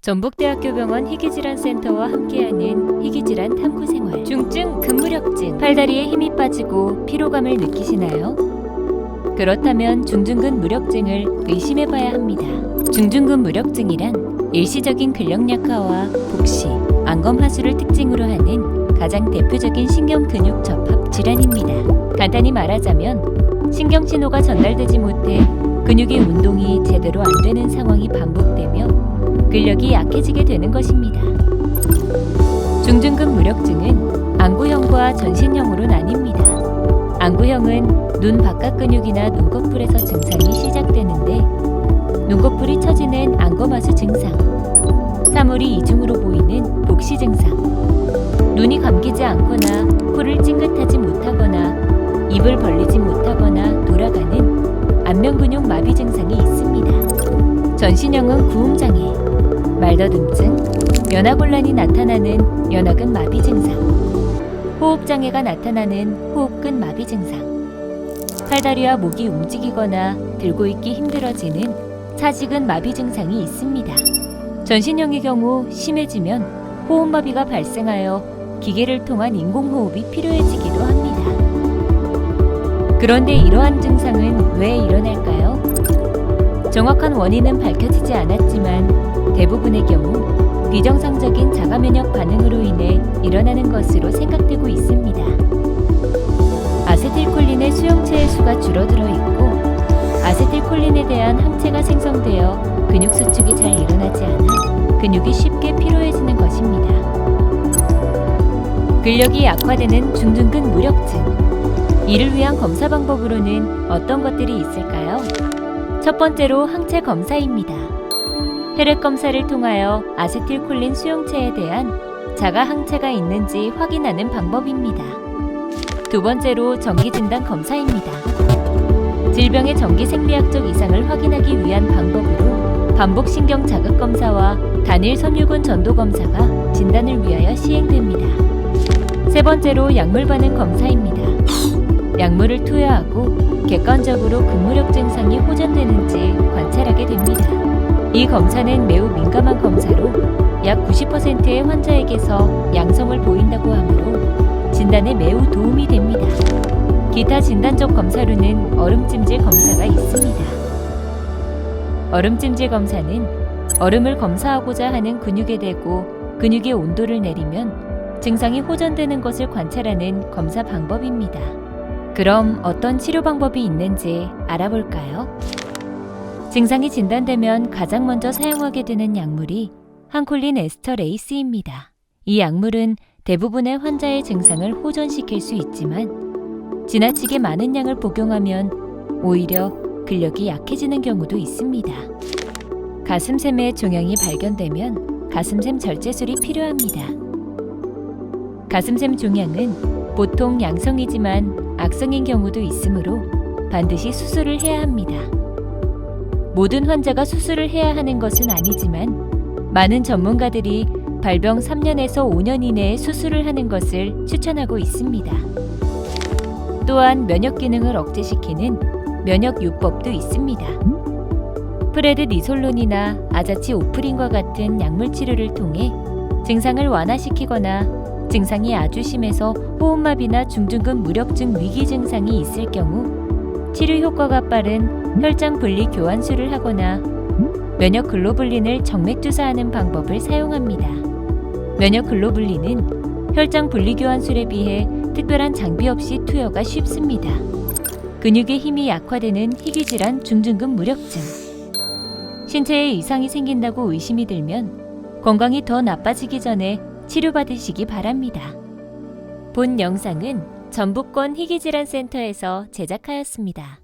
전북대학교병원 희귀질환센터와 함께하는 희귀질환 탐구생활. 중증 근무력증. 팔다리에 힘이 빠지고 피로감을 느끼시나요? 그렇다면 중증근 무력증을 의심해봐야 합니다. 중증근 무력증이란 일시적인 근력 약화와 복시, 안검하수를 특징으로 하는 가장 대표적인 신경근육 접합 질환입니다. 간단히 말하자면 신경신호가 전달되지 못해 근육의 운동이 제대로 안 되는 상황이 반복되며 근력이 약해지게 되는 것입니다. 중증근 무력증은 안구형과 전신형으로 나뉩니다. 안구형은 눈 바깥 근육이나 눈꺼풀에서 증상이 시작되는데 눈꺼풀이 처지는 안검하수 증상, 사물이 이중으로 보이는 복시 증상, 눈이 감기지 않거나 코를 찡긋하지 못하거나 입을 벌리지 못하거나 돌아가는 안면근육 마비 증상이 있습니다. 전신형은 구음장애, 말더듬증, 연화곤란이 나타나는 연화근 마비 증상, 호흡장애가 나타나는 호흡근 마비 증상, 팔다리와 목이 움직이거나 들고 있기 힘들어지는 사지근 마비 증상이 있습니다. 전신형의 경우 심해지면 호흡마비가 발생하여 기계를 통한 인공호흡이 필요해지기도 합니다. 그런데 이러한 증상은 왜 일어날까요? 정확한 원인은 밝혀지지 않았지만 대부분의 경우 비정상적인 자가면역 반응으로 인해 일어나는 것으로 생각되고 있습니다. 아세틸콜린의 수용체의 수가 줄어들어 있고 아세틸콜린에 대한 항체가 생성되어 근육 수축이 잘 일어나지 않아 근육이 쉽게 피로해지는 것입니다. 근력이 약화되는 중증근 무력증. 이를 위한 검사 방법으로는 어떤 것들이 있을까요? 첫 번째로 항체 검사입니다. 혈액 검사를 통하여 아세틸콜린 수용체에 대한 자가 항체가 있는지 확인하는 방법입니다. 두 번째로 전기진단 검사입니다. 질병의 전기 생리학적 이상을 확인하기 위한 방법으로 반복신경 자극 검사와 단일 섬유근 전도 검사가 진단을 위하여 시행됩니다. 세 번째로 약물 반응 검사입니다. 약물을 투여하고 객관적으로 근무력 증상이 호전되는지 관찰하게 됩니다. 이 검사는 매우 민감한 검사로 약 90%의 환자에게서 양성을 보인다고 하므로 진단에 매우 도움이 됩니다. 기타 진단적 검사로는 얼음찜질 검사가 있습니다. 얼음찜질 검사는 얼음을 검사하고자 하는 근육에 대고 근육의 온도를 내리면 증상이 호전되는 것을 관찰하는 검사 방법입니다. 그럼 어떤 치료 방법이 있는지 알아볼까요? 증상이 진단되면 가장 먼저 사용하게 되는 약물이 항콜린 에스터 레이스입니다. 이 약물은 대부분의 환자의 증상을 호전시킬 수 있지만 지나치게 많은 양을 복용하면 오히려 근력이 약해지는 경우도 있습니다. 가슴샘의 종양이 발견되면 가슴샘 절제술이 필요합니다. 가슴샘 종양은 보통 양성이지만 악성인 경우도 있으므로 반드시 수술을 해야 합니다. 모든 환자가 수술을 해야 하는 것은 아니지만 많은 전문가들이 발병 3년에서 5년 이내에 수술을 하는 것을 추천하고 있습니다. 또한 면역 기능을 억제시키는 면역 요법도 있습니다. 프레드니솔론이나 아자치오프린과 같은 약물 치료를 통해 증상을 완화시키거나 증상이 아주 심해서 호흡마비나 중증근 무력증 위기 증상이 있을 경우 치료 효과가 빠른 혈장 분리 교환술을 하거나 면역 글로불린을 정맥 주사하는 방법을 사용합니다. 면역 글로불린은 혈장 분리 교환술에 비해 특별한 장비 없이 투여가 쉽습니다. 근육의 힘이 약화되는 희귀질환 중증근 무력증. 신체에 이상이 생긴다고 의심이 들면 건강이 더 나빠지기 전에 치료받으시기 바랍니다. 본 영상은 전북권 희귀질환센터에서 제작하였습니다.